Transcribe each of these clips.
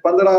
15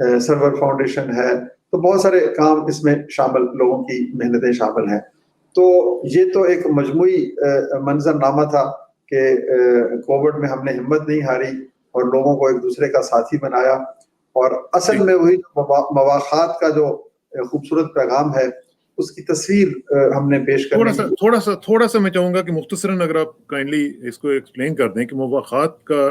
سرور foundation ہے، تو بہت سارے کام اس میں شامل، لوگوں کی محنتیں شامل ہیں. تو یہ تو ایک مجموعی منظر نامہ تھا کہ کووڈ میں ہم نے ہمت نہیں ہاری اور لوگوں کو ایک دوسرے کا ساتھی بنایا، اور اصل میں وہی مواخات کا جو خوبصورت پیغام ہے اس کی تصویر ہم نے پیش کرنے کی. تھوڑا سا میں چاہوں گا کہ مختصراً اگر آپ کائنڈلی اس کو ایکسپلین کر دیں کہ مواخات کا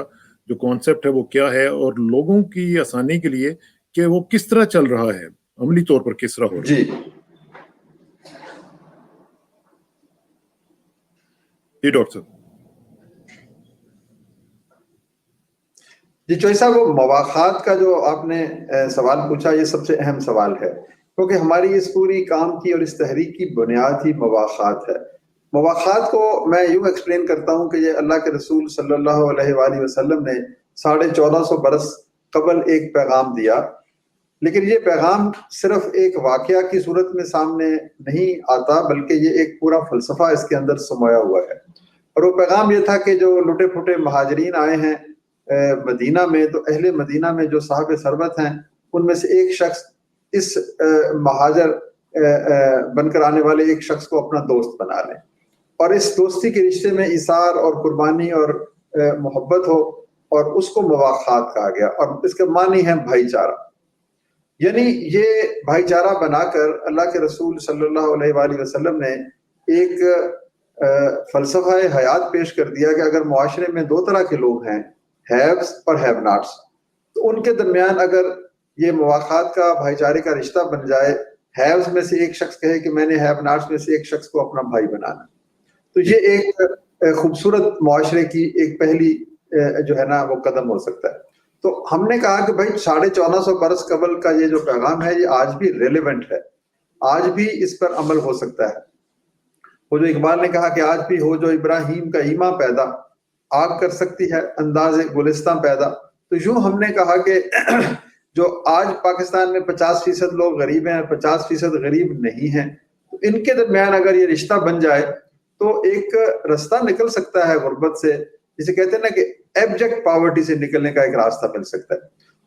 جو کانسیپٹ ہے وہ کیا ہے، اور لوگوں کی آسانی کے لیے کہ وہ کس طرح چل رہا ہے، عملی طور پر کس طرح ہو رہا ہے. جی ڈاکٹر صاحب. جی چوہی صاحب، وہ مواخات کا جو آپ نے سوال پوچھا یہ سب سے اہم سوال ہے، کیونکہ ہماری اس پوری کام کی اور اس تحریک کی بنیاد ہی مواخات ہے. مواخات کو میں یوں ایکسپلین کرتا ہوں کہ یہ اللہ کے رسول صلی اللہ علیہ وآلہ وسلم نے 1450 برس قبل ایک پیغام دیا، لیکن یہ پیغام صرف ایک واقعہ کی صورت میں سامنے نہیں آتا، بلکہ یہ ایک پورا فلسفہ اس کے اندر سمویا ہوا ہے. اور وہ پیغام یہ تھا کہ جو لٹے پھٹے مہاجرین آئے ہیں مدینہ میں، تو اہل مدینہ میں جو صاحب ثروت ہیں ان میں سے ایک شخص اس مہاجر بن کر آنے والے ایک شخص کو اپنا دوست بنا لیں، اور اس دوستی کے رشتے میں ایثار اور قربانی اور محبت ہو، اور اس کو مواخات کہا گیا. اور اس کا معنی ہے بھائی چارہ. یعنی یہ بھائی چارہ بنا کر اللہ کے رسول صلی اللہ علیہ وآلہ وسلم نے ایک فلسفہ حیات پیش کر دیا کہ اگر معاشرے میں دو طرح کے لوگ ہیں، ہیوز اور ہیو ناٹس، تو ان کے درمیان اگر یہ مواخات کا بھائی چارے کا رشتہ بن جائے، ہیوز میں سے ایک شخص کہے کہ میں نے ہیو ناٹس میں سے ایک شخص کو اپنا بھائی بنانا، تو یہ ایک خوبصورت معاشرے کی ایک پہلی جو ہے نا وہ قدم ہو سکتا ہے. تو ہم نے کہا کہ بھائی 1450 برس قبل کا یہ جو پیغام ہے یہ آج بھی ریلیونٹ ہے، آج بھی اس پر عمل ہو سکتا ہے. وہ جو اقبال نے کہا کہ آج بھی ہو جو ابراہیم کا ایماں پیدا، آگ کر سکتی ہے انداز گلستان پیدا. تو یوں ہم نے کہا کہ جو آج پاکستان میں 50% لوگ غریب ہیں، 50% غریب نہیں ہیں، تو ان کے درمیان اگر یہ رشتہ بن جائے تو ایک رستہ نکل سکتا ہے غربت سے، جسے کہتے ہیں نا کہ ایبجیکٹ پاورٹی سے نکلنے کا ایک راستہ مل سکتا ہے.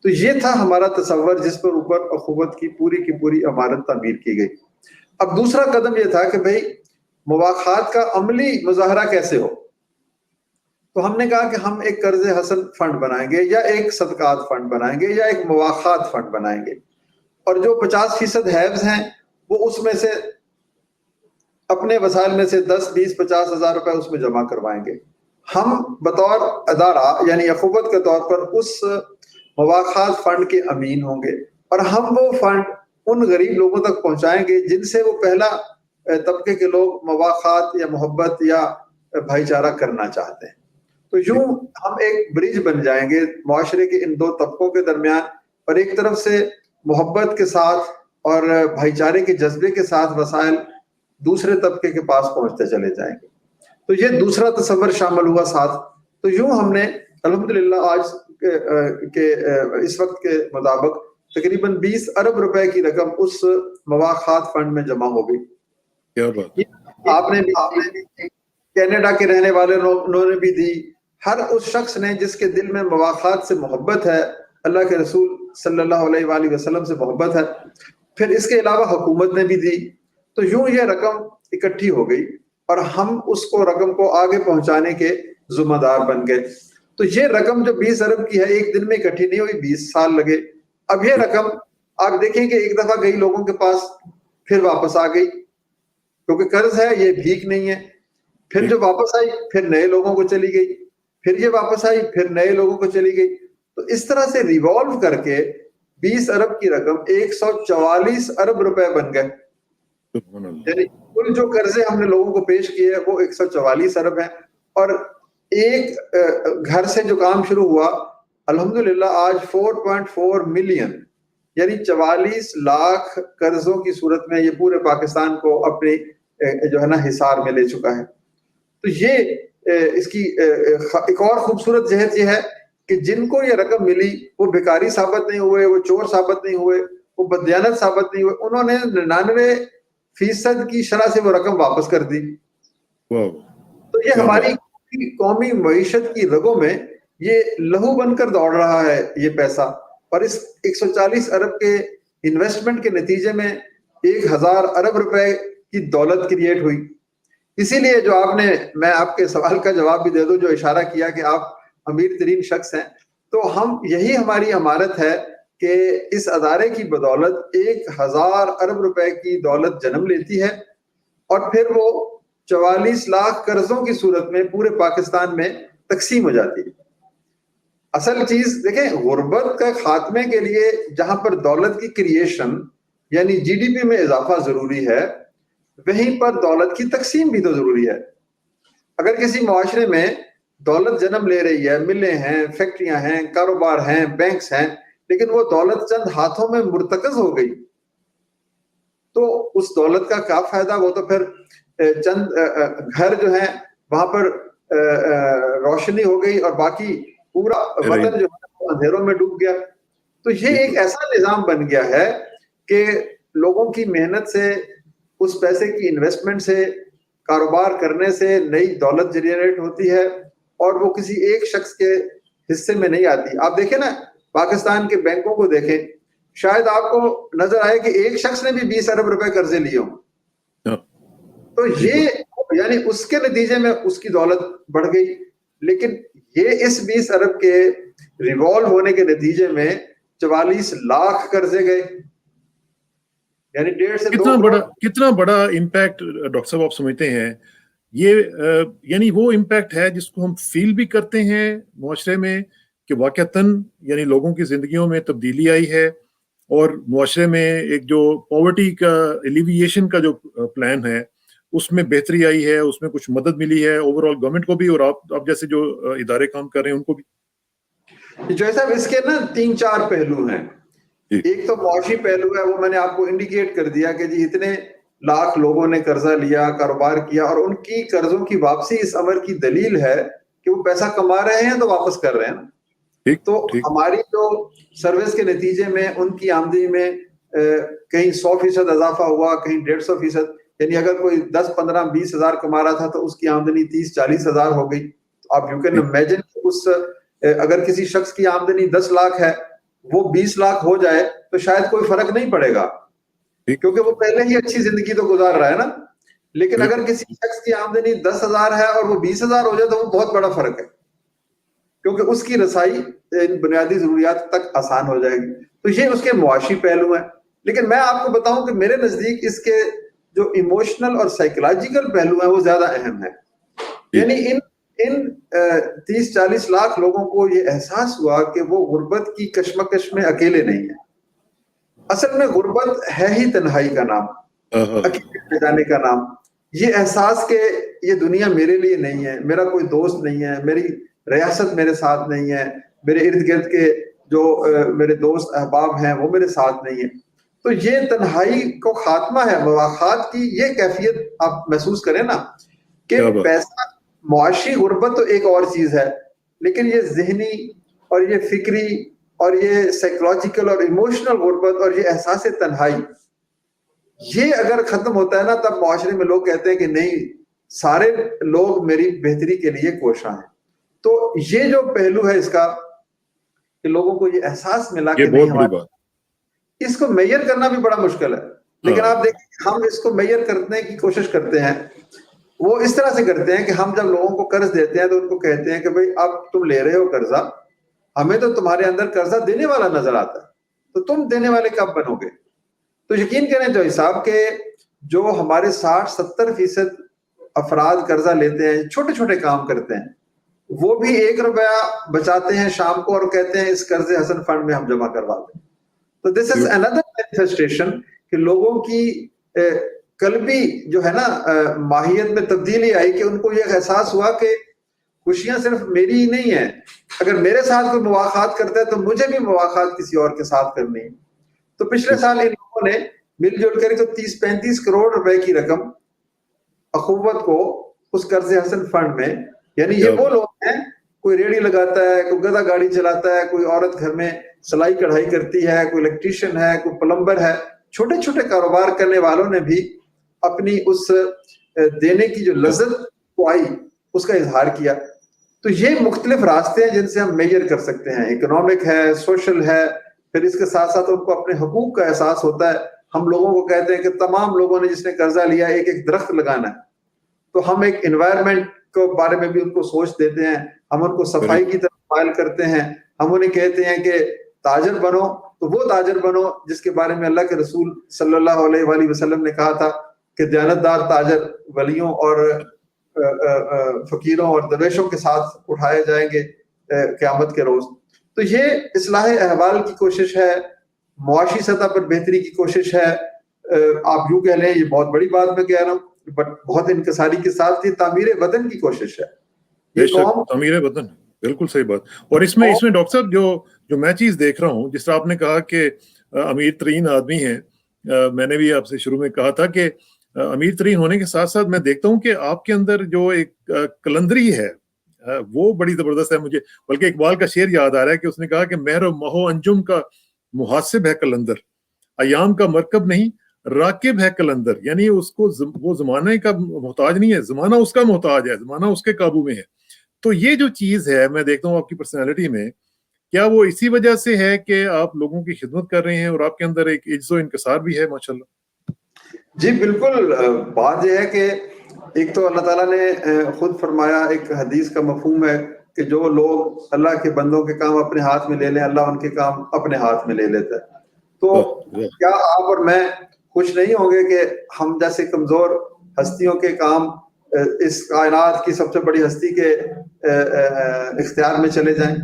تو یہ تھا ہمارا تصور جس پر اوپر اخوت کی پوری عمارت تعمیر کی گئی. اب دوسرا قدم یہ تھا کہ بھئی مواخات کا عملی مظاہرہ کیسے ہو. تو ہم نے کہا کہ ہم ایک قرض حسن فنڈ بنائیں گے، یا ایک صدقات فنڈ بنائیں گے، یا ایک مواخات فنڈ بنائیں گے، اور جو 50% ہیوز ہیں وہ اس میں سے اپنے وسائل میں سے 10 20 50 ہزار روپے اس میں جمع کروائیں گے. ہم بطور ادارہ یعنی اخوت کے طور پر اس مواخات فنڈ کے امین ہوں گے، اور ہم وہ فنڈ ان غریب لوگوں تک پہنچائیں گے جن سے وہ پہلا طبقے کے لوگ مواخات یا محبت یا بھائی چارہ کرنا چاہتے ہیں. تو یوں ہم ایک برج بن جائیں گے معاشرے کے ان دو طبقوں کے درمیان، اور ایک طرف سے محبت کے ساتھ اور بھائی چارے کے جذبے کے ساتھ وسائل دوسرے طبقے کے پاس پہنچتے چلے جائیں گے. تو یہ دوسرا تصور شامل ہوا ساتھ. تو یوں ہم نے الحمدللہ آج کے اس وقت کے مطابق تقریباً 20 ارب روپے کی رقم اس مواخات فنڈ میں جمع ہو گئی. کیا بات. آپ نے بھی کینیڈا کے رہنے والے انہوں نے بھی دی، ہر اس شخص نے جس کے دل میں مواخات سے محبت ہے، اللہ کے رسول صلی اللہ علیہ وآلہ وسلم سے محبت ہے. پھر اس کے علاوہ حکومت نے بھی دی. تو یوں یہ رقم اکٹھی ہو گئی اور ہم اس کو رقم کو آگے پہنچانے کے ذمہ دار بن گئے. تو یہ رقم جو 20 ارب کی ہے ایک دن میں اکٹھی نہیں ہوئی، 20 سال لگے. اب یہ رقم آپ دیکھیں کہ ایک دفعہ گئی لوگوں کے پاس، پھر واپس آ گئی، کیونکہ قرض ہے، یہ بھیک نہیں ہے. پھر جو واپس آئی پھر نئے لوگوں کو چلی گئی، پھر یہ واپس آئی پھر نئے لوگوں کو چلی گئی. تو اس طرح سے ریوالو کر کے 20 ارب کی رقم 144 ارب روپے بن گئے. یعنی کل جو قرضے ہم نے لوگوں کو پیش کیے ہیں وہ 144 ارب ہیں. اور ایک گھر سے جو کام شروع ہوا الحمدللہ آج 4.4 ملین یعنی 44 لاکھ قرضوں کی صورت میں یہ پورے پاکستان کو اپنی جو ہے نا حصار میں لے چکا ہے. تو یہ اس کی ایک اور خوبصورت جہت یہ ہے کہ جن کو یہ رقم ملی وہ بیکاری ثابت نہیں ہوئے، وہ چور ثابت نہیں ہوئے، وہ بددیانت ثابت نہیں ہوئے، انہوں نے 99% کی شرح سے وہ رقم واپس کر دی. تو یہ ہماری قومی معیشت کی رگوں میں یہ لہو بن کر دوڑ رہا ہے یہ پیسہ. اور اس 140 ارب کے انویسٹمنٹ کے نتیجے میں 1000 ارب روپے کی دولت کریٹ ہوئی. اسی لیے جو آپ نے, میں آپ کے سوال کا جواب بھی دے دوں, جو اشارہ کیا کہ آپ امیر ترین شخص ہیں, تو یہی ہماری امانت ہے کہ اس ادارے کی بدولت 1000 ارب روپے کی دولت جنم لیتی ہے اور پھر وہ 44 لاکھ قرضوں کی صورت میں پورے پاکستان میں تقسیم ہو جاتی ہے. اصل چیز دیکھیں, غربت کا خاتمے کے لیے جہاں پر دولت کی کریشن یعنی جی ڈی پی میں اضافہ ضروری ہے, وہیں پر دولت کی تقسیم بھی تو ضروری ہے. اگر کسی معاشرے میں دولت جنم لے رہی ہے, ملیں ہیں, فیکٹریاں ہیں, کاروبار ہیں, بینکس ہیں, لیکن وہ دولت چند ہاتھوں میں مرتکز ہو گئی, تو اس دولت کا کیا فائدہ؟ وہ تو پھر چند گھر جو ہیں وہاں پر روشنی ہو گئی اور باقی پورا وطن جو ہے اندھیروں میں ڈوب گیا. تو یہ ایک ایسا نظام بن گیا ہے کہ لوگوں کی محنت سے, اس پیسے کی انویسٹمنٹ سے, کاروبار کرنے سے نئی دولت جنریٹ ہوتی ہے اور وہ کسی ایک شخص کے حصے میں نہیں آتی. آپ دیکھیں نا, پاکستان کے بینکوں کو دیکھیں, شاید آپ کو نظر آئے کہ ایک شخص نے بھی 20 ارب روپے قرضے لیے ہوں. تو یہ یعنی اس کے نتیجے میں اس کی دولت بڑھ گئی, لیکن یہ اس 20 ارب کے ریوالو ہونے کے نتیجے میں 44 لاکھ قرضے گئے, یعنی 1.5 سے 2 کتنا بڑا امپیکٹ ڈاکٹر صاحب آپ سمجھتے ہیں یہ؟ یعنی وہ امپیکٹ ہے جس کو ہم فیل بھی کرتے ہیں معاشرے میں کہ واقعتاً یعنی لوگوں کی زندگیوں میں تبدیلی آئی ہے اور معاشرے میں ایک جو پاورٹی کا ایلیویشن کا جو پلان ہے اس میں بہتری آئی ہے, اس میں کچھ مدد ملی ہے اوور آل گورنمنٹ کو بھی اور آپ جیسے جو ادارے کام کر رہے ہیں ان کو بھی. جو صاحب اس کے نا 3-4 پہلو ہیں. ایک تو معاشی پہلو ہے, وہ میں نے آپ کو انڈیکیٹ کر دیا کہ جی اتنے لاکھ لوگوں نے قرضہ لیا, کاروبار کیا, اور ان کی قرضوں کی واپسی اس امر کی دلیل ہے کہ وہ پیسہ کما رہے ہیں تو واپس کر رہے ہیں. تو ہماری جو سروس کے نتیجے میں ان کی آمدنی میں کہیں 100% اضافہ ہوا, کہیں 150%, یعنی اگر کوئی 10, 15, 20 ہزار کما رہا تھا تو اس کی آمدنی 30, 40 ہزار ہو گئی. آپ یو کین امیجن اس اگر کسی شخص کی آمدنی 10 لاکھ ہے, وہ 20 لاکھ ہو جائے تو شاید کوئی فرق نہیں پڑے گا کیونکہ وہ پہلے ہی اچھی زندگی تو گزار رہا ہے نا. لیکن اگر کسی شخص کی آمدنی 10,000 ہے اور وہ 20,000 ہو جائے تو وہ بہت بڑا فرق ہے, کیونکہ اس کی رسائی بنیادی ضروریات تک آسان ہو جائے گی. تو یہ اس کے معاشی پہلو ہیں. لیکن میں آپ کو بتاؤں کہ میرے نزدیک اس کے جو ایموشنل اور سائیکولوجیکل پہلو ہیں وہ زیادہ اہم ہے. یعنی ان 30-40 لاکھ لوگوں کو یہ احساس ہوا کہ وہ غربت کی کشمکش میں اکیلے نہیں ہیں. اصل میں غربت ہے ہی تنہائی کا نام, اکیلے جانے کا نام. یہ احساس کہ یہ دنیا میرے لیے نہیں ہے, میرا کوئی دوست نہیں ہے, میری ریاست میرے ساتھ نہیں ہے, میرے ارد گرد کے جو میرے دوست احباب ہیں وہ میرے ساتھ نہیں ہیں. تو یہ تنہائی کو خاتمہ ہے, مواخات کی یہ کیفیت آپ محسوس کریں نا کہ پیسہ, معاشی غربت تو ایک اور چیز ہے, لیکن یہ ذہنی اور یہ فکری اور یہ سائیکولوجیکل اور ایموشنل غربت اور یہ احساس تنہائی, یہ اگر ختم ہوتا ہے نا تب معاشرے میں لوگ کہتے ہیں کہ نہیں, سارے لوگ میری بہتری کے لیے کوشاں ہیں. تو یہ جو پہلو ہے اس کا کہ لوگوں کو یہ احساس ملا کہ نہیں, ہمارے اس کو میئر کرنا بھی بڑا مشکل ہے. لیکن آپ دیکھیں ہم اس کو میئر کرنے کی کوشش کرتے ہیں. وہ اس طرح سے کرتے ہیں کہ ہم جب لوگوں کو قرض دیتے ہیں تو ان کو کہتے ہیں کہ بھئی اب تم لے رہے ہو قرضہ, ہمیں تو تمہارے اندر قرضہ دینے والا نظر آتا ہے, تو تم دینے والے کب بنو گے؟ تو یقین کریں جو حساب کے جو ہمارے 60-70% افراد قرضہ لیتے ہیں, چھوٹے چھوٹے کام کرتے ہیں, وہ بھی 1 روپیہ بچاتے ہیں شام کو اور کہتے ہیں اس قرض حسن فنڈ میں ہم جمع کروا دیں. تو دس از اندر مینیفیسٹیشن کہ لوگوں کی قلبی جو ہے نا ماہیت میں تبدیلی آئی کہ ان کو یہ احساس ہوا کہ خوشیاں صرف میری ہی نہیں ہیں, اگر میرے ساتھ کوئی مواخات کرتا ہے تو مجھے بھی مواخات کسی اور کے ساتھ کرنی ہے. تو پچھلے سال ان لوگوں نے مل جل کر تو 30-35 کروڑ روپے کی رقم اخوت کو اس قرض حسن فنڈ میں, یعنی یہ وہ لوگ ہیں, کوئی ریڑھی لگاتا ہے, کوئی گدھا گاڑی چلاتا ہے, کوئی عورت گھر میں سلائی کڑھائی کرتی ہے, کوئی الیکٹریشین ہے, کوئی پلمبر ہے, چھوٹے چھوٹے کاروبار کرنے والوں نے بھی اپنی اس دینے کی جو لذت کو آئی اس کا اظہار کیا. تو یہ مختلف راستے ہیں جن سے ہم میجر کر سکتے ہیں, اکنامک ہے, سوشل ہے, پھر اس کے ساتھ ساتھ ان کو اپنے حقوق کا احساس ہوتا ہے. ہم لوگوں کو کہتے ہیں کہ تمام لوگوں نے جس نے قرضہ لیا ایک ایک درخت لگانا ہے, تو ہم ایک انوائرمنٹ کے بارے میں بھی ان کو سوچ دیتے ہیں, ہم ان کو صفائی کی طرف مائل کرتے ہیں, ہم انہیں کہتے ہیں کہ تاجر بنو, تو وہ تاجر بنو جس کے بارے میں اللہ کے رسول صلی اللہ علیہ وآلہ وسلم نے کہا تھا کہ دیانتدار تاجر ولیوں اور فقیروں اور درویشوں کے ساتھ اٹھائے جائیں گے قیامت کے روز. تو یہ اصلاح احوال کی کوشش ہے, معاشی سطح پر بہتری کی کوشش ہے. آپ یوں کہہ لیں, یہ بہت بڑی بات میں کہہ رہا ہوں, بٹ بہت انکساری کے ساتھ یہ تعمیر وطن کی کوشش ہے. بے شک تعمیر وطن, بالکل صحیح بات. اور اس میں ڈاکٹر صاحب جو میں چیز دیکھ رہا ہوں, جس طرح آپ نے کہا کہ امیر ترین آدمی ہیں, میں نے بھی آپ سے شروع میں کہا تھا کہ امیر ترین ہونے کے ساتھ ساتھ میں دیکھتا ہوں کہ آپ کے اندر جو ایک کلندری ہے وہ بڑی زبردست ہے. مجھے بلکہ اقبال کا شعر یاد آ رہا ہے کہ اس نے کہا کہ مہر و مہو انجم کا محاسب ہے کلندر, ایام کا مرکب نہیں راکب ہے کلندر. یعنی اس کو وہ زمانے کا محتاج نہیں ہے, زمانہ اس کا محتاج ہے, زمانہ اس کے قابو میں ہے. تو یہ جو چیز ہے میں دیکھتا ہوں آپ کی پرسنالٹی میں, کیا وہ اسی وجہ سے ہے کہ آپ لوگوں کی خدمت کر رہے ہیں اور آپ کے اندر ایک عجز و انکسار بھی ہے ماشاءاللہ؟ جی بالکل. بات یہ ہے کہ ایک تو اللہ تعالیٰ نے خود فرمایا, ایک حدیث کا مفہوم ہے کہ جو لوگ اللہ کے بندوں کے کام اپنے ہاتھ میں لے لیں, اللہ ان کے کام اپنے ہاتھ میں لے لیتا ہے. تو کیا آپ اور میں خوش نہیں ہوں گے کہ ہم جیسے کمزور ہستیوں کے کام اس کائنات کی سب سے بڑی ہستی کے اختیار میں چلے جائیں؟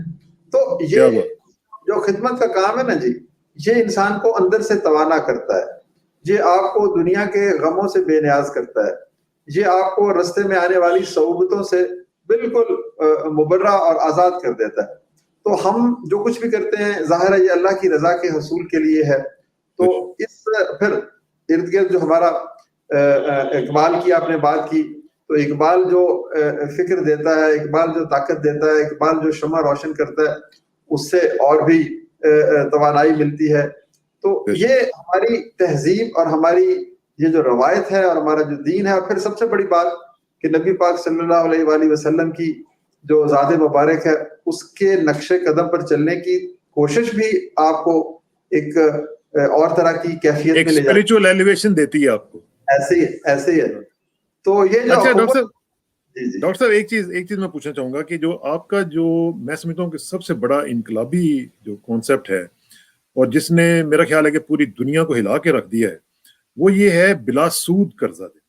تو یہ جو خدمت کا کام ہے نا جی, یہ انسان کو اندر سے توانا کرتا ہے, یہ آپ کو دنیا کے غموں سے بے نیاز کرتا ہے, یہ آپ کو رستے میں آنے والی صعوبتوں سے بالکل مبرہ اور آزاد کر دیتا ہے. تو ہم جو کچھ بھی کرتے ہیں ظاہر ہے یہ اللہ کی رضا کے حصول کے لیے ہے. تو اس پھر ارد گرد جو ہمارا اقبال کی آپ نے بات کی, تو اقبال جو فکر دیتا ہے, اقبال جو طاقت دیتا ہے, اقبال جو شمع روشن کرتا ہے, اس سے اور بھی توانائی ملتی ہے. تو یہ ہماری تہذیب اور ہماری یہ جو روایت ہے اور ہمارا جو دین ہے, اور پھر سب سے بڑی بات کہ نبی پاک صلی اللہ علیہ وآلہ وسلم کی جو ذات مبارک ہے, اس کے نقش قدم پر چلنے کی کوشش بھی آپ کو ایک اور طرح کی کیفیت میں لے جاتی ہے, اسپریچول ایلیویشن دیتی ہے آپ کو. ایسے ہی ہے. تو یہ جو اچھا ڈاکٹر صاحب ایک چیز میں پوچھنا چاہوں گا کہ جو آپ کا جو میں سمجھتا ہوں کہ سب سے بڑا انقلابی جو کانسیپٹ ہے اور جس نے میرا خیال ہے کہ پوری دنیا کو ہلا کے رکھ دیا ہے, وہ یہ ہے بلا سود قرضہ دے.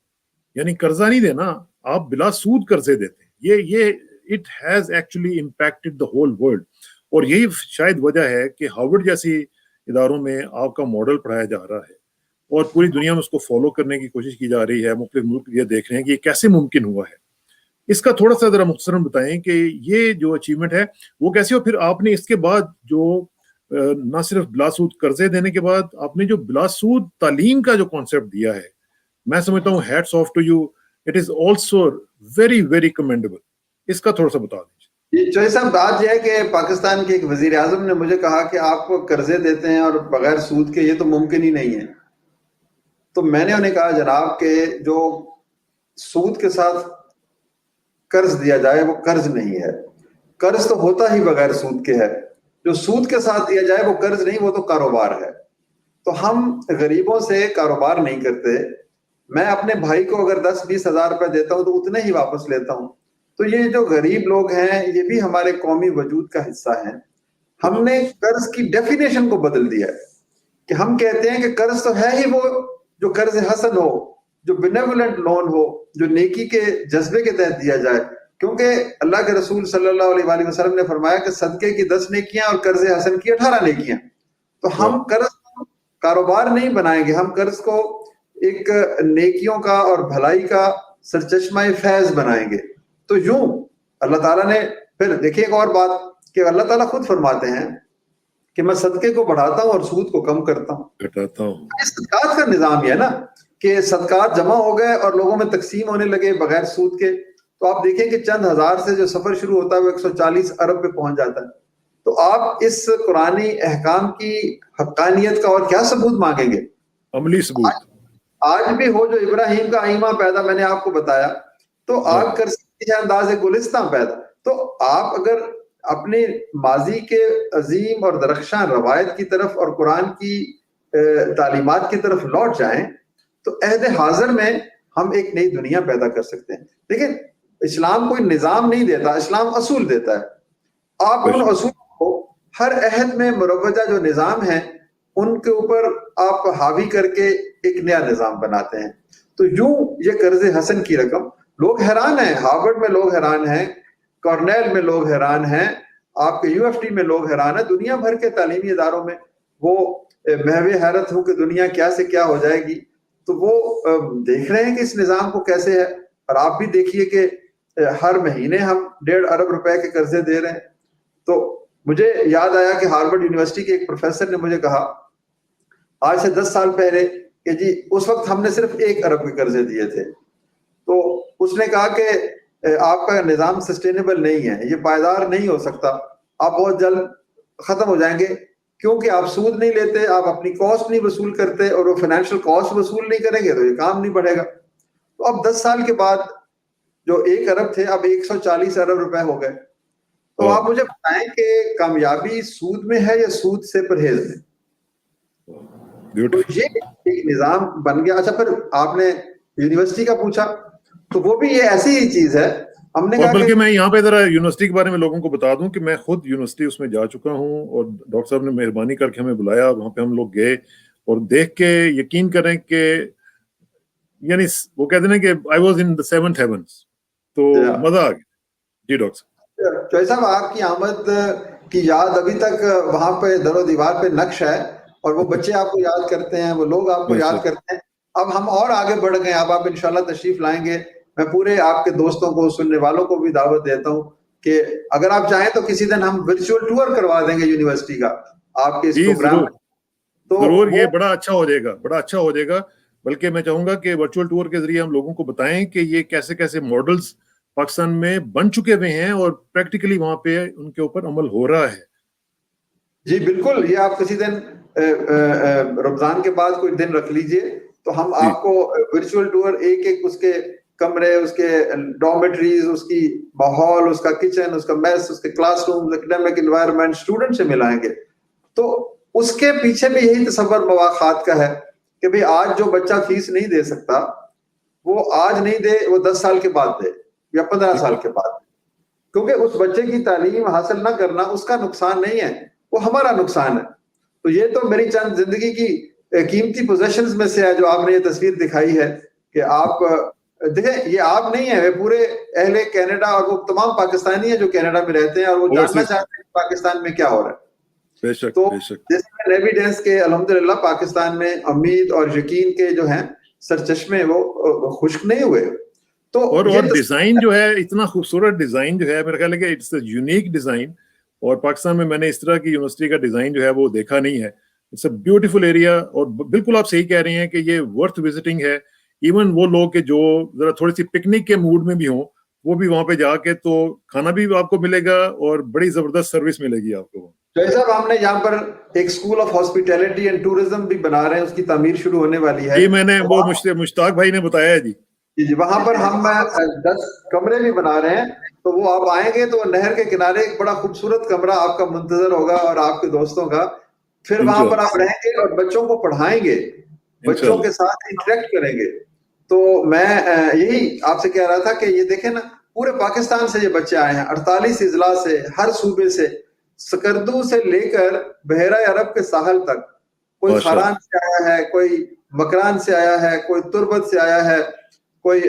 یعنی قرضہ نہیں دینا, آپ بلا سود قرضے دیتے ہیں. یہ it has actually impacted the whole world. اور یہی شاید وجہ ہے کہ ہارورڈ جیسی اداروں میں آپ کا ماڈل پڑھایا جا رہا ہے اور پوری دنیا میں اس کو فالو کرنے کی کوشش کی جا رہی ہے. مختلف ملک یہ دیکھ رہے ہیں کہ یہ کیسے ممکن ہوا ہے. اس کا تھوڑا سا ذرا مختصراً بتائیں کہ یہ جو اچیومنٹ ہے وہ کیسے ہو. پھر آپ نے اس کے بعد جو نہ صرف بلا سود قرضے دینے کے بعد آپ نے جو بلا سود تعلیم کا جو کانسیپٹ دیا ہے, میں سمجھتا ہوں hats off to you. It is also very very commendable. اس کا تھوڑا سا بتا دیجیے. چوہے صاحب, بات یہ ہے کہ پاکستان کے ایک وزیر اعظم نے مجھے کہا کہ آپ قرضے دیتے ہیں اور بغیر سود کے, یہ تو ممکن ہی نہیں ہے. تو میں نے انہیں کہا جناب کہ جو سود کے ساتھ قرض دیا جائے وہ قرض نہیں ہے, قرض تو ہوتا ہی بغیر سود کے ہے. جو سود کے ساتھ دیا جائے وہ قرض نہیں, وہ تو کاروبار ہے. تو ہم غریبوں سے کاروبار نہیں کرتے. میں اپنے بھائی کو اگر 10-20 ہزار روپے دیتا ہوں تو اتنے ہی واپس لیتا ہوں. تو یہ جو غریب لوگ ہیں یہ بھی ہمارے قومی وجود کا حصہ ہیں. ہم نے قرض کی ڈیفینیشن کو بدل دیا ہے کہ ہم کہتے ہیں کہ قرض تو ہے ہی وہ جو قرض حسن ہو, جو بینیولنٹ لون ہو, جو نیکی کے جذبے کے تحت دیا جائے. کیونکہ اللہ کے رسول صلی اللہ علیہ وآلہ وسلم نے فرمایا کہ صدقے کی 10 نیکیاں اور قرض حسن کی 18 نیکیاں. تو ہم قرض کاروبار نہیں بنائیں گے, ہم قرض کو ایک نیکیوں کا اور بھلائی کا سرچشمہ فیض بنائیں گے. تو یوں اللہ تعالیٰ نے پھر دیکھیے ایک اور بات کہ اللہ تعالیٰ خود فرماتے ہیں کہ میں صدقے کو بڑھاتا ہوں اور سود کو کم کرتا ہوں. صدقات کا نظام یہ ہے نا کہ صدقات جمع ہو گئے اور لوگوں میں تقسیم ہونے لگے بغیر سود کے. تو آپ دیکھیں کہ چند ہزار سے جو سفر شروع ہوتا ہے وہ 140 ارب پہ پہنچ جاتا ہے. تو آپ اس قرآنی احکام کی حقانیت کا اور کیا ثبوت مانگیں گے؟ عملی ثبوت. آج بھی ہو جو ابراہیم کا آئمہ پیدا میں نے آپ کو بتایا, تو آگ کر سکتی ہے انداز گلستان پیدا. تو آپ اگر اپنے ماضی کے عظیم اور درخشاں روایت کی طرف اور قرآن کی تعلیمات کی طرف لوٹ جائیں تو عہد حاضر میں ہم ایک نئی دنیا پیدا کر سکتے ہیں. لیکن اسلام کوئی نظام نہیں دیتا، اسلام اصول دیتا ہے. آپ ان اصول کو ہر عہد میں مروجہ جو نظام ہیں ان کے اوپر آپ حاوی کر کے ایک نیا نظام بناتے ہیں. تو یوں یہ قرض حسن کی رقم، لوگ حیران ہیں، ہارورڈ میں لوگ حیران ہیں، کارنیل میں لوگ حیران ہیں، آپ کے یو ایف ٹی میں لوگ حیران ہیں، دنیا بھر کے تعلیمی اداروں میں وہ محو حیرت ہوں کہ دنیا کیا سے کیا ہو جائے گی. تو وہ دیکھ رہے ہیں کہ اس نظام کو کیسے ہے. اور آپ بھی دیکھیے کہ ہر مہینے ہم 1.5 ارب روپے کے قرضے دے رہے ہیں. تو مجھے یاد آیا کہ ہارورڈ یونیورسٹی کے ایک پروفیسر نے مجھے کہا آج سے 10 سال پہلے کہ جی اس وقت ہم نے صرف 1 ارب کے قرضے دیے تھے. تو اس نے کہا کہ آپ کا نظام سسٹینیبل نہیں ہے، یہ پائیدار نہیں ہو سکتا، آپ بہت جلد ختم ہو جائیں گے کیونکہ آپ سود نہیں لیتے، آپ اپنی کاسٹ نہیں وصول کرتے، اور وہ فائنینشیل کاسٹ وصول نہیں کریں گے تو یہ کام نہیں بڑھے گا. تو اب 10 سال کے بعد جو 1 ارب تھے اب 140 ارب روپے ہو گئے. تو آپ مجھے بتائیں کہ کامیابی سود میں ہے یا سود سے پرہیز میں؟ تو یہ ایک نظام بن گیا. اچھا پھر آپ نے یونیورسٹی کا پوچھا تو وہ بھی یہ ایسی ہی چیز ہے. ہم نے کہا بلکہ میں یہاں پہ ذرا یونیورسٹی کے بارے میں لوگوں کو بتا دوں کہ میں خود یونیورسٹی اس میں جا چکا ہوں، اور ڈاکٹر صاحب نے مہربانی کر کے ہمیں بلایا، وہاں پہ ہم لوگ گئے اور دیکھ کے یقین کریں کہ یعنی وہ کہتے ہیں کہ I was in the seventh heavens. تو مزہ آ گیا. جی ڈاکٹر صاحب. چوہے صاحب آپ کی آمد کی یاد ابھی تک وہاں پہ در و دیوار پہ نقش ہے، اور وہ بچے آپ کو یاد کرتے ہیں، وہ لوگ آپ کو یاد کرتے ہیں. اب ہم اور آگے بڑھ گئے، اب آپ انشاءاللہ تشریف لائیں گے. میں پورے آپ کے دوستوں کو، سننے والوں کو بھی دعوت دیتا ہوں کہ اگر آپ چاہیں تو کسی دن ہم ورچوئل ٹور کروا دیں گے یونیورسٹی کا آپ کے اس پروگرام. تو ضرور، یہ بڑا اچھا ہو جائے گا، بڑا اچھا ہو جائے گا. بلکہ میں چاہوں گا کہ ورچوئل ٹور کے ذریعے ہم لوگوں کو بتائیں کہ یہ کیسے کیسے ماڈلز پاکستان میں بن چکے ہوئے ہیں اور پریکٹیکلی وہاں پہ ان کے اوپر عمل ہو رہا ہے. جی بالکل، یہ آپ کسی دن رمضان کے بعد کوئی دن رکھ لیجئے تو ہم آپ کو ورچوئل ٹور ایک ایک اس کے کمرے، اس کے ڈارمیٹریز، اس کی ماحول، اس کا کچن، اس کا میس، اس کے class room, academic environment, student سے ملائیں گے. تو اس کے پیچھے بھی یہی تصور مواخات کا ہے کہ بھئی آج جو بچہ فیس نہیں دے سکتا وہ آج نہیں دے، وہ 10 سال کے بعد دے یا 15 سال کے بعد. کیونکہ اس بچے کی تعلیم حاصل نہ کرنا اس کا نقصان نہیں ہے، وہ ہمارا نقصان ہے. تو یہ تو میری چند زندگی کی قیمتی پوزیشنز میں سے ہے جو آپ نے یہ تصویر دکھائی ہے کہ آپ دیکھیں، یہ آپ نہیں ہے، پورے اہل کینیڈا اور وہ تمام پاکستانی ہیں جو کینیڈا میں رہتے ہیں اور وہ جاننا چاہتے ہیں کہ پاکستان میں کیا ہو رہا ہے. بے شک، تو بے شک. جیسے ایویڈنس کے الحمدللہ پاکستان میں امید اور یقین کے جو ہیں سرچشمے وہ خشک نہیں ہوئے. تو اور ڈیزائن جو ہے اتنا خوبصورت ڈیزائن جو ہے، میرا خیال ہے کہ اٹس اے یونیک ڈیزائن، اور پاکستان میں نے اس طرح کی یونیورسٹی کا ڈیزائن جو ہے وہ دیکھا نہیں ہے. اٹس اے بیوٹیفل ایریا، اور بالکل آپ صحیح کہہ رہے ہیں کہ یہ ورتھ وزٹنگ ہے. ایون وہ لوگ کہ جو ذرا تھوڑی سی پکنک کے موڈ میں بھی ہوں، وہ بھی وہاں پہ جا کے تو کھانا بھی آپ کو ملے گا اور بڑی زبردست سروس ملے گی آپ کو. جیسا ہم نے یہاں پر ایک school of hospitality and tourism بھی بنا رہے ہیں، اس کی تعمیر شروع ہونے والی ہے. جی میں نے وہ مشتاق بھائی نے بتایا ہے. جی جی وہاں پر ہم 10 کمرے بھی بنا رہے ہیں. تو وہ آپ آئیں گے تو نہر کے کنارے ایک بڑا خوبصورت کمرہ آپ کا منتظر ہوگا اور آپ کے دوستوں کا. پھر وہاں پر آپ رہیں گے اور بچوں کو پڑھائیں گے، بچوں کے ساتھ انٹریکٹ کریں گے. تو میں یہی آپ سے کہہ رہا تھا کہ یہ دیکھیں نا، پورے پاکستان سے یہ بچے آئے ہیں، 48 اضلاع سے، ہر صوبے سے، سکردو سے لے کر بحیرہ عرب کے ساحل تک. کوئی خاران سے آیا ہے، کوئی مکران سے آیا ہے، کوئی تربت سے آیا ہے، کوئی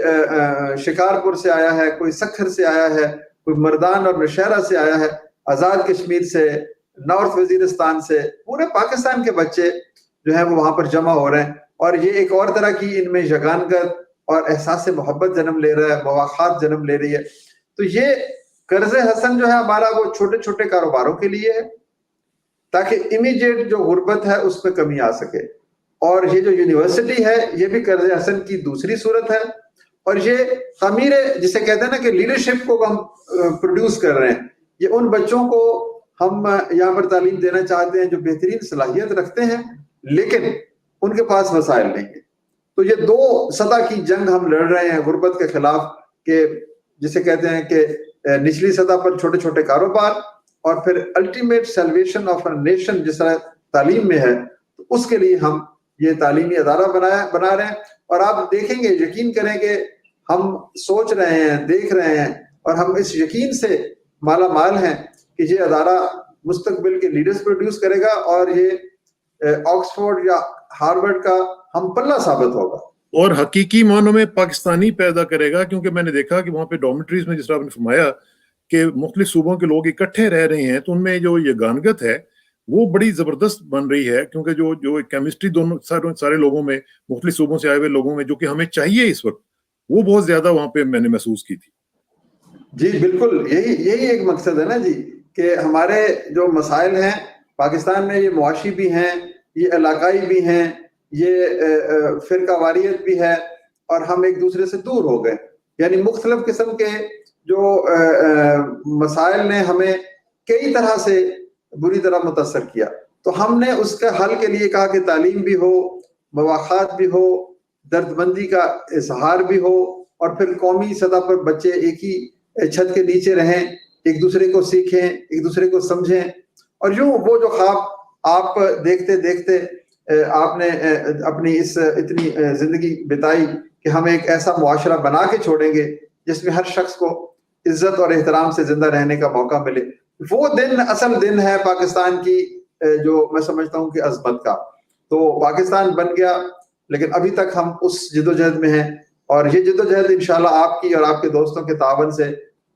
شکارپور سے آیا ہے، کوئی سکھر سے آیا ہے، کوئی مردان اور نشہرہ سے آیا ہے، آزاد کشمیر سے، نارتھ وزیرستان سے. پورے پاکستان کے بچے جو ہیں وہ وہاں پر جمع ہو رہے ہیں، اور یہ ایک اور طرح کی ان میں یگانگت اور احساس محبت جنم لے رہا ہے، مواخات جنم لے رہی ہے. تو یہ قرض حسن جو ہے ہمارا وہ چھوٹے چھوٹے کاروباروں کے لیے ہے تاکہ امیڈیٹ جو غربت ہے اس میں کمی آ سکے. اور یہ جو یونیورسٹی ہے یہ بھی قرض حسن کی دوسری صورت ہے. اور یہ خمیر جسے کہتے ہیں نا کہ لیڈرشپ کو ہم پروڈیوس کر رہے ہیں. یہ ان بچوں کو ہم یہاں پر تعلیم دینا چاہتے ہیں جو بہترین صلاحیت رکھتے ہیں لیکن ان کے پاس وسائل نہیں ہیں. تو یہ 2 سطح کی جنگ ہم لڑ رہے ہیں غربت کے خلاف، کہ جسے کہتے ہیں کہ نچلی سطح پر چھوٹے چھوٹے کاروبار اور پھر ultimate salvation of a nation جس طرح تعلیم میں ہے، تو اس کے لیے ہم یہ تعلیمی ادارہ بنا رہے ہیں. اور آپ دیکھیں گے، یقین کریں کہ ہم سوچ رہے ہیں، دیکھ رہے ہیں، اور ہم اس یقین سے مالا مال ہیں کہ یہ ادارہ مستقبل کے لیڈرز پروڈیوس کرے گا اور یہ آکسفورڈ یا ہارورڈ کا ہم پلہ ثابت ہوگا اور حقیقی معنوں میں پاکستانی پیدا کرے گا. کیونکہ میں نے دیکھا کہ وہاں پہ ڈارمیٹریز میں جس طرح آپ نے فرمایا کہ مختلف صوبوں کے لوگ اکٹھے رہ رہے ہیں، تو ان میں جو یگانگت ہے وہ بڑی زبردست بن رہی ہے. کیونکہ جو کیمسٹری دونوں سارے لوگوں میں، مختلف صوبوں سے آئے ہوئے لوگوں میں، جو کہ ہمیں چاہیے اس وقت، وہ بہت زیادہ وہاں پہ میں نے محسوس کی تھی. جی بالکل، یہی ایک مقصد ہے نا جی، کہ ہمارے جو مسائل ہیں پاکستان میں، یہ معاشی بھی ہیں، یہ علاقائی بھی ہیں، یہ فرقہ واریت بھی ہے، اور ہم ایک دوسرے سے دور ہو گئے. یعنی مختلف قسم کے جو مسائل نے ہمیں کئی طرح سے بری طرح متاثر کیا. تو ہم نے اس کے حل کے لیے کہا کہ تعلیم بھی ہو، مواخات بھی ہو، درد مندی کا اظہار بھی ہو، اور پھر قومی سطح پر بچے ایک ہی چھت کے نیچے رہیں، ایک دوسرے کو سیکھیں، ایک دوسرے کو سمجھیں. اور یوں وہ جو خواب آپ دیکھتے دیکھتے آپ نے اپنی اس اتنی زندگی بتائی کہ ہم ایک ایسا معاشرہ بنا کے چھوڑیں گے جس میں ہر شخص کو عزت اور احترام سے زندہ رہنے کا موقع ملے، وہ دن اصل دن ہے پاکستان کی، جو میں سمجھتا ہوں کہ عظمت کا. تو پاکستان بن گیا، لیکن ابھی تک ہم اس جدوجہد میں ہیں، اور یہ جدوجہد انشاءاللہ آپ کی اور آپ کے دوستوں کے تعاون سے،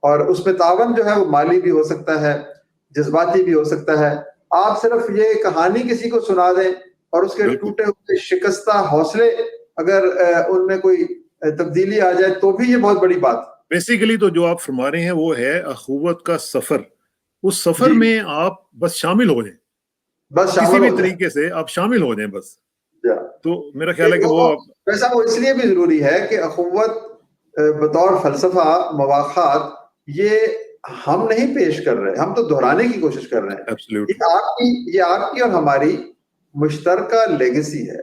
اور اس میں تعاون جو ہے وہ مالی بھی ہو سکتا ہے، جذباتی بھی ہو سکتا ہے. آپ صرف یہ کہانی کسی کو سنا دیں اور اس کے ٹوٹے ہوئے شکستہ حوصلے اگر ان میں کوئی تبدیلی آ جائے تو بھی یہ بہت بڑی بات. بیسیکلی تو جو آپ فرما رہے ہیں وہ ہے اخوت کا سفر. اس سفر میں آپ بس شامل ہو جائیں، بس کسی بھی طریقے سے آپ شامل ہو جائیں بس. تو میرا خیال ہے کہ وہ ویسا وہ اس لیے بھی ضروری ہے کہ اخوت بطور فلسفہ مواخات یہ ہم نہیں پیش کر رہے، ہم تو دہرانے کی کوشش کر رہے ہیں. یہ آپ کی اور ہماری مشترکہ لیگیسی ہے،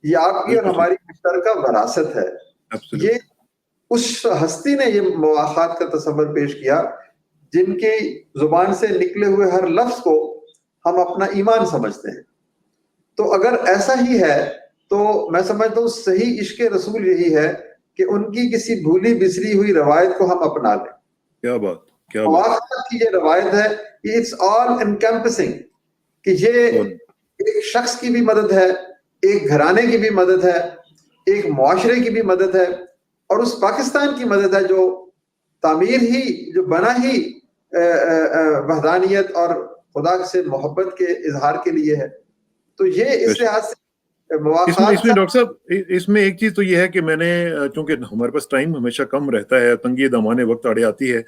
یہ آپ کی اور ہماری مشترکہ وراثت ہے. یہ اس ہستی نے یہ مواخات کا تصور پیش کیا جن کی زبان سے نکلے ہوئے ہر لفظ کو ہم اپنا ایمان سمجھتے ہیں. تو اگر ایسا ہی ہے تو میں سمجھتا ہوں صحیح عشق رسول یہی ہے کہ ان کی کسی بھولی بسری ہوئی روایت کو ہم اپنا لیں. کیا بات مواخات کی یہ روایت ہے، اٹس آل انکمپسنگ، کہ یہ ایک شخص کی بھی مدد ہے، ایک گھرانے کی بھی مدد ہے، ایک معاشرے کی بھی مدد ہے، اور اس پاکستان کی مدد ہے جو تعمیر ہی، جو بنا ہی وحدانیت اور خدا سے محبت کے اظہار کے لیے ہے. تو یہ اس لحاظ سے اس میں ڈاکٹر صاحب، اس میں ایک چیز تو یہ ہے کہ میں نے، چونکہ ہمارے پاس ٹائم ہمیشہ کم رہتا ہے، تنگی دامان وقت آڑے آتی ہے،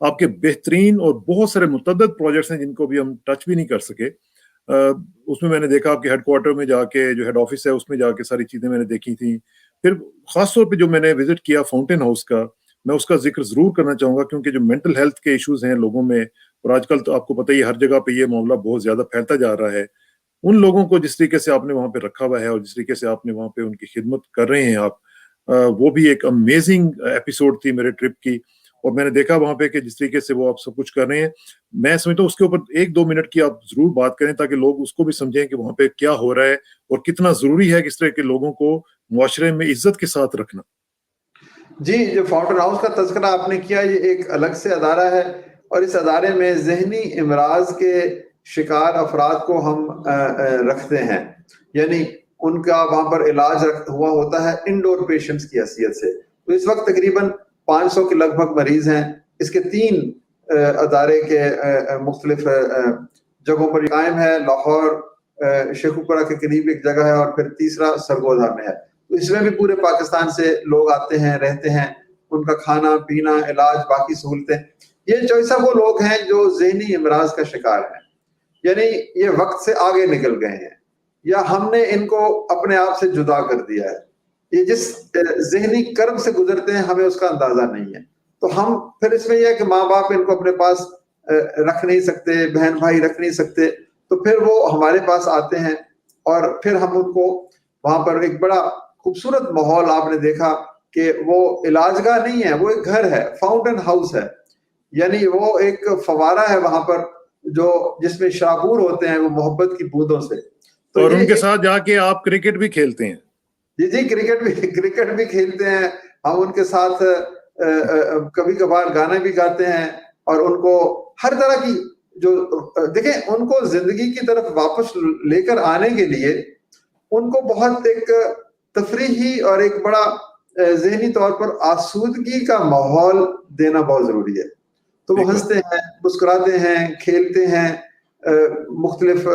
آپ کے بہترین اور بہت سارے متعدد پروجیکٹس ہیں جن کو بھی ہم ٹچ بھی نہیں کر سکے. اس میں نے دیکھا آپ کے ہیڈ کوارٹر میں جا کے، جو ہیڈ آفس ہے اس میں جا کے ساری چیزیں میں نے دیکھی تھیں. پھر خاص طور پہ جو میں نے وزٹ کیا فاؤنٹین ہاؤس کا، میں اس کا ذکر ضرور کرنا چاہوں گا، کیونکہ جو مینٹل ہیلتھ کے ایشوز ہیں لوگوں میں، اور آج کل تو آپ کو پتہ ہی ہے ہر جگہ پہ یہ معاملہ بہت زیادہ پھیلتا جا رہا ہے. ان لوگوں کو جس طریقے سے آپ نے وہاں پہ رکھا ہوا ہے اور جس طریقے سے آپ نے وہاں پہ ان کی خدمت کر رہے ہیں آپ، وہ بھی ایک امیزنگ ایپیسوڈ تھی میرے ٹرپ کی. اور میں نے دیکھا وہاں پہ کہ جس طریقے سے وہ آپ سب کچھ کر رہے ہیں، میں سمجھتا ہوں اس کے اوپر 1-2 منٹ کی آپ ضرور بات کریں تاکہ لوگ اس کو بھی سمجھیں کہ وہاں پہ کیا ہو رہا ہے اور کتنا ضروری ہے کس طرح کے لوگوں کو معاشرے میں عزت کے ساتھ رکھنا. جی، جو فاؤنٹین ہاؤس کا تذکرہ آپ نے کیا، یہ ایک الگ سے ادارہ ہے، اور اس ادارے میں ذہنی امراض کے شکار افراد کو ہم رکھتے ہیں. یعنی ان کا وہاں پر علاج ہوا ہوتا ہے انڈور پیشنٹس کی حیثیت سے. تو اس وقت تقریباً 500 کے لگ بھگ مریض ہیں. اس کے 3 ادارے کے مختلف جگہوں پر قائم ہے. لاہور شیخوپورہ کے قریب ایک جگہ ہے، اور پھر تیسرا سرگودا میں ہے. تو اس میں بھی پورے پاکستان سے لوگ آتے ہیں، رہتے ہیں. ان کا کھانا پینا، علاج، باقی سہولتیں. یہ جو سب وہ لوگ ہیں جو ذہنی امراض کا شکار ہیں، یعنی یہ وقت سے آگے نکل گئے ہیں، یا ہم نے ان کو اپنے آپ سے جدا کر دیا ہے. یہ جس ذہنی کرب سے گزرتے ہیں ہمیں اس کا اندازہ نہیں ہے. تو ہم پھر اس میں یہ ہے کہ ماں باپ ان کو اپنے پاس رکھ نہیں سکتے، بہن بھائی رکھ نہیں سکتے، تو پھر وہ ہمارے پاس آتے ہیں، اور پھر ہم ان کو وہاں پر ایک بڑا خوبصورت ماحول آپ نے دیکھا کہ وہ علاج گاہ نہیں ہے، وہ ایک گھر ہے، فاؤنٹین ہاؤس ہے. یعنی وہ ایک فوارہ ہے وہاں پر جو جس میں شعور ہوتے ہیں وہ محبت کی بوندوں سے. تو اور ان کے ساتھ جا کے آپ کرکٹ بھی کھیلتے ہیں. جی جی کرکٹ بھی کھیلتے ہیں ہم ان کے ساتھ. کبھی کبھار گانے بھی گاتے ہیں اور ان کو ہر طرح کی جو دیکھیں ان کو زندگی کی طرف واپس لے کر آنے کے لیے ان کو بہت ایک تفریحی اور ایک بڑا ذہنی طور پر آسودگی کا ماحول دینا بہت ضروری ہے. تو وہ ہنستے ہیں مسکراتے ہیں کھیلتے ہیں مختلف.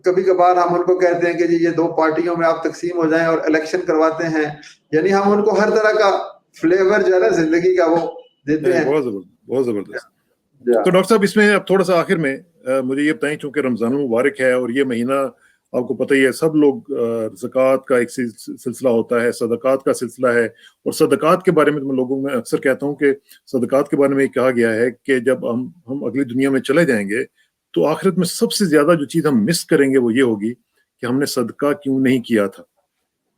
کبھی کبھار ہم ان کو کہتے ہیں کہ جی یہ 2 پارٹیوں میں آپ تقسیم ہو جائیں اور الیکشن کرواتے ہیں. یعنی ہم ان کو ہر طرح کا فلیور جو ہے نا زندگی کا وہ دیتے ہیں. بہت زبردست. تو ڈاکٹر صاحب اس میں اب تھوڑا سا آخر میں مجھے یہ بتائیں چونکہ رمضان المبارک ہے اور یہ مہینہ آپ کو پتہ ہی ہے سب لوگ زکوٰۃ کا ایک سلسلہ ہوتا ہے صدقات کا سلسلہ ہے. اور صدقات کے بارے میں میں لوگوں میں اکثر کہتا ہوں کہ صدقات کے بارے میں یہ کہا گیا ہے کہ جب ہم اگلی دنیا میں چلے جائیں گے تو آخرت میں سب سے زیادہ جو چیز ہم مس کریں گے وہ یہ ہوگی کہ ہم نے صدقہ کیوں نہیں کیا تھا.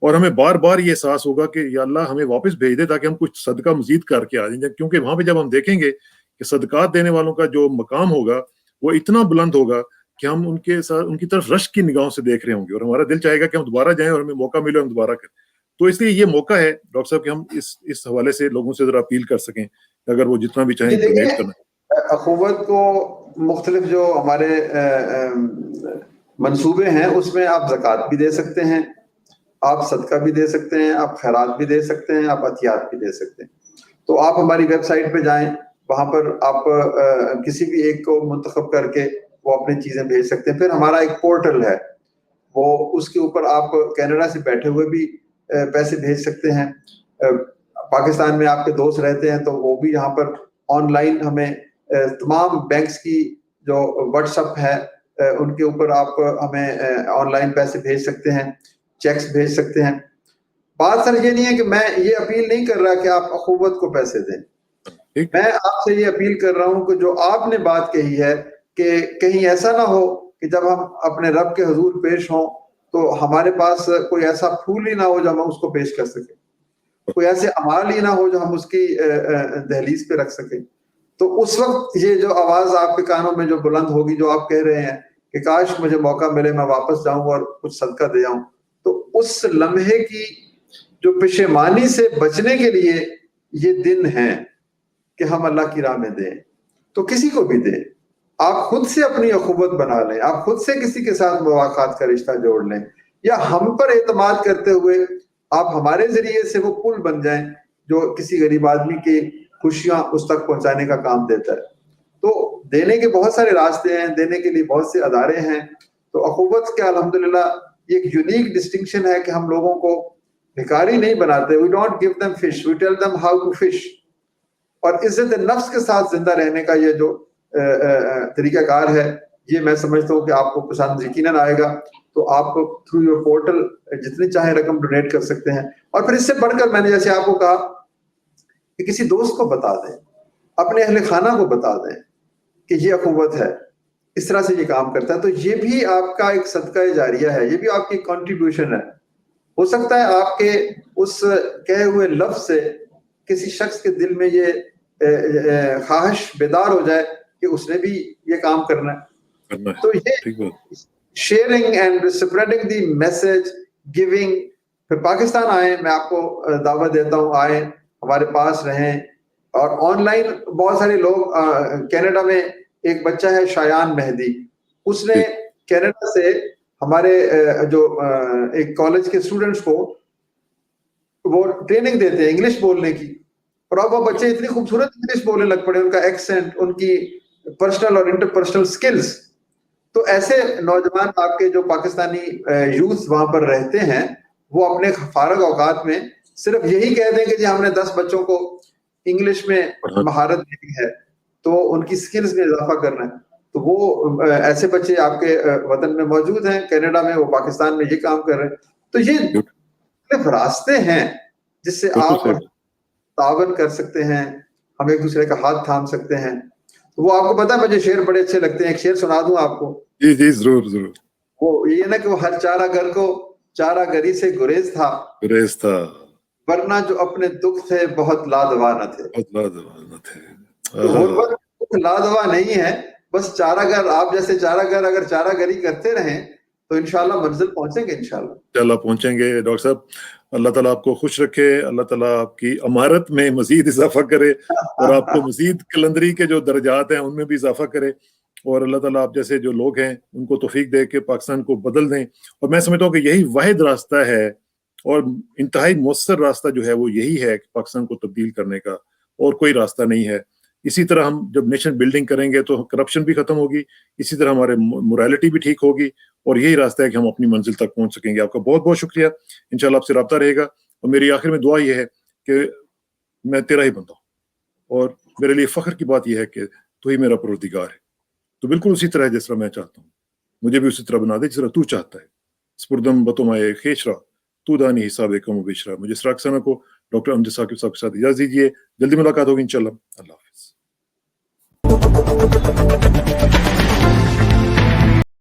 اور ہمیں بار بار یہ احساس ہوگا کہ یا اللہ ہمیں واپس بھیج دے تاکہ ہم کچھ صدقہ مزید کر کے آ جائیں. کیونکہ وہاں پہ جب ہم دیکھیں گے کہ صدقات دینے والوں کا جو مقام ہوگا وہ اتنا بلند ہوگا کہ ہم ان کے ساتھ ان کی طرف رشک کی نگاہوں سے دیکھ رہے ہوں گے اور ہمارا دل چاہے گا کہ ہم دوبارہ جائیں اور ہمیں موقع ملے ہم دوبارہ کریں. تو اس لیے یہ موقع ہے ڈاکٹر صاحب کہ ہم اس حوالے سے لوگوں سے ذرا اپیل کر سکیں کہ اگر وہ جتنا بھی چاہیں ڈونیٹ کرنا. اخوت کو مختلف جو ہمارے منصوبے ہیں اس میں آپ زکوٰۃ بھی دے سکتے ہیں آپ صدقہ بھی دے سکتے ہیں آپ خیرات بھی دے سکتے ہیں آپ عطیات بھی دے سکتے ہیں. تو آپ ہماری ویب سائٹ پہ جائیں وہاں پر آپ کسی بھی ایک کو منتخب کر کے وہ اپنی چیزیں بھیج سکتے ہیں. پھر ہمارا ایک پورٹل ہے وہ اس کے اوپر آپ کینیڈا سے بیٹھے ہوئے بھی پیسے بھیج سکتے ہیں. پاکستان میں آپ کے دوست رہتے ہیں تو وہ بھی یہاں پر آن لائن ہمیں تمام بینکس کی جو واٹس ایپ ہے ان کے اوپر آپ ہمیں آن لائن پیسے بھیج سکتے ہیں چیکس بھیج سکتے ہیں. بات سر یہ نہیں ہے کہ میں یہ اپیل نہیں کر رہا کہ آپ اخوت کو پیسے دیں. میں آپ سے یہ اپیل کر رہا ہوں کہ جو آپ نے بات کہی ہے کہ کہیں ایسا نہ ہو کہ جب ہم اپنے رب کے حضور پیش ہوں تو ہمارے پاس کوئی ایسا پھول ہی نہ ہو جو ہم اس کو پیش کر سکیں کوئی ایسے اعمال ہی نہ ہو جو ہم اس کی دہلیز پہ رکھ سکیں. تو اس وقت یہ جو آواز آپ کے کانوں میں جو بلند ہوگی جو آپ کہہ رہے ہیں کہ کاش مجھے موقع ملے میں واپس جاؤں اور کچھ صدقہ دے آؤں تو اس لمحے کی جو پشیمانی سے بچنے کے لیے یہ دن ہے کہ ہم اللہ کی راہ میں دیں. تو کسی کو بھی دیں آپ خود سے اپنی اخوت بنا لیں آپ خود سے کسی کے ساتھ مواقعات کا رشتہ جوڑ لیں یا ہم پر اعتماد کرتے ہوئے آپ ہمارے ذریعے سے وہ پل بن جائیں جو کسی غریب آدمی کی خوشیاں اس تک پہنچانے کا کام دیتا ہے. تو دینے کے بہت سارے راستے ہیں دینے کے لیے بہت سے ادارے ہیں. تو اخوت کا الحمدللہ یہ ایک یونیک ڈسٹنکشن ہے کہ ہم لوگوں کو بھکاری نہیں بناتے. We don't give them fish, we tell them how to fish. اور عزت نفس کے ساتھ زندہ رہنے کا یہ جو طریقہ کار ہے یہ میں سمجھتا ہوں کہ آپ کو پسند یقیناً آئے گا. تو آپ تھرو یور پورٹل جتنی چاہیں رقم ڈونیٹ کر سکتے ہیں. اور پھر اس سے بڑھ کر میں نے جیسے آپ کو کہا کہ کسی دوست کو بتا دیں اپنے اہل خانہ کو بتا دیں کہ یہ اخوت ہے اس طرح سے یہ کام کرتا ہے. تو یہ بھی آپ کا ایک صدقہ جاریہ ہے یہ بھی آپ کی کنٹریبیوشن ہے. ہو سکتا ہے آپ کے اس کہے ہوئے لفظ سے کسی شخص کے دل میں یہ خواہش بیدار ہو جائے کہ اس نے بھی یہ کام کرنا ہے. تو یہ sharing and spreading the message giving. پھر پاکستان آئیں میں آپ کو دعوت دیتا ہوں آئیں ہمارے پاس رہیں. اور آن لائن بہت سارے لوگ کینیڈا میں ایک بچہ ہے شایان مہدی اس نے کینیڈا سے ہمارے جو ایک کالج کے اسٹوڈنٹس کو وہ ٹریننگ دیتے ہیں انگلش بولنے کی. اور اب وہ بچے اتنی خوبصورت انگلش بولنے لگ پڑے ان کا ایکسنٹ ان کی پرسنل اور انٹرپرسنل سکلز. تو ایسے نوجوان آپ کے جو پاکستانی یوتھ وہاں پر رہتے ہیں وہ اپنے فارغ اوقات میں صرف یہی کہہ دیں کہ جی ہم نے 10 بچوں کو انگلش میں مہارت دی ہے تو ان کی سکلز میں اضافہ کرنا ہے. تو وہ ایسے بچے آپ کے وطن میں موجود ہیں کینیڈا میں وہ پاکستان میں یہ کام کر رہے ہیں. تو یہ مختلف راستے ہیں جس سے آپ تعاون کر سکتے ہیں ہم ایک دوسرے کا ہاتھ تھام سکتے ہیں. تو وہ آپ کو پتا ہے مجھے شعر بڑے اچھے لگتے ہیں ایک شعر سنا دوں آپ کو. جی جی ضرور ضرور. وہ یہ نا کہ وہ ہر چارہ گر کو چارہ گری سے گریز تھا ورنہ جو اپنے دکھ تھے بہت لادوا نہ تھے. بہت لادوا نہ تھے. غربت لادوا نہیں ہے. بس چارہ گر, آپ جیسے چارہ گر اگر چارہ گری کرتے رہیں تو انشاءاللہ منزل پہنچیں گے انشاءاللہ. انشاءاللہ پہنچیں گے. ڈاکٹر صاحب اللہ تعالیٰ آپ کو خوش رکھے, اللہ تعالیٰ آپ کی امارت میں مزید اضافہ کرے اور آپ کو مزید قلندری کے جو درجات ہیں ان میں بھی اضافہ کرے, اور اللہ تعالیٰ آپ جیسے جو لوگ ہیں ان کو توفیق دے کے پاکستان کو بدل دیں. اور میں سمجھتا ہوں کہ یہی واحد راستہ ہے اور انتہائی مؤثر راستہ جو ہے وہ یہی ہے کہ پاکستان کو تبدیل کرنے کا, اور کوئی راستہ نہیں ہے. اسی طرح ہم جب نیشن بلڈنگ کریں گے تو کرپشن بھی ختم ہوگی, اسی طرح ہمارے مورالٹی بھی ٹھیک ہوگی, اور یہی راستہ ہے کہ ہم اپنی منزل تک پہنچ سکیں گے. آپ کا بہت بہت شکریہ. انشاءاللہ آپ سے رابطہ رہے گا, اور میری آخر میں دعا یہ ہے کہ میں تیرا ہی بندہ ہوں, اور میرے لیے فخر کی بات یہ ہے کہ تو ہی میرا پروردگار ہے. تو بالکل اسی طرح جس طرح میں چاہتا ہوں مجھے بھی اسی طرح بنا دے جس طرح تو چاہتا ہے. سپردم بتمائے خیشرا تو دانی حساب کم و بیشرا. مجھے اسراق ثنا کو ڈاکٹر امجد ثاقب صاحب کے ساتھ اجازت دیجیے. جلدی ملاقات ہوگی انشاءاللہ. اللہ حافظ.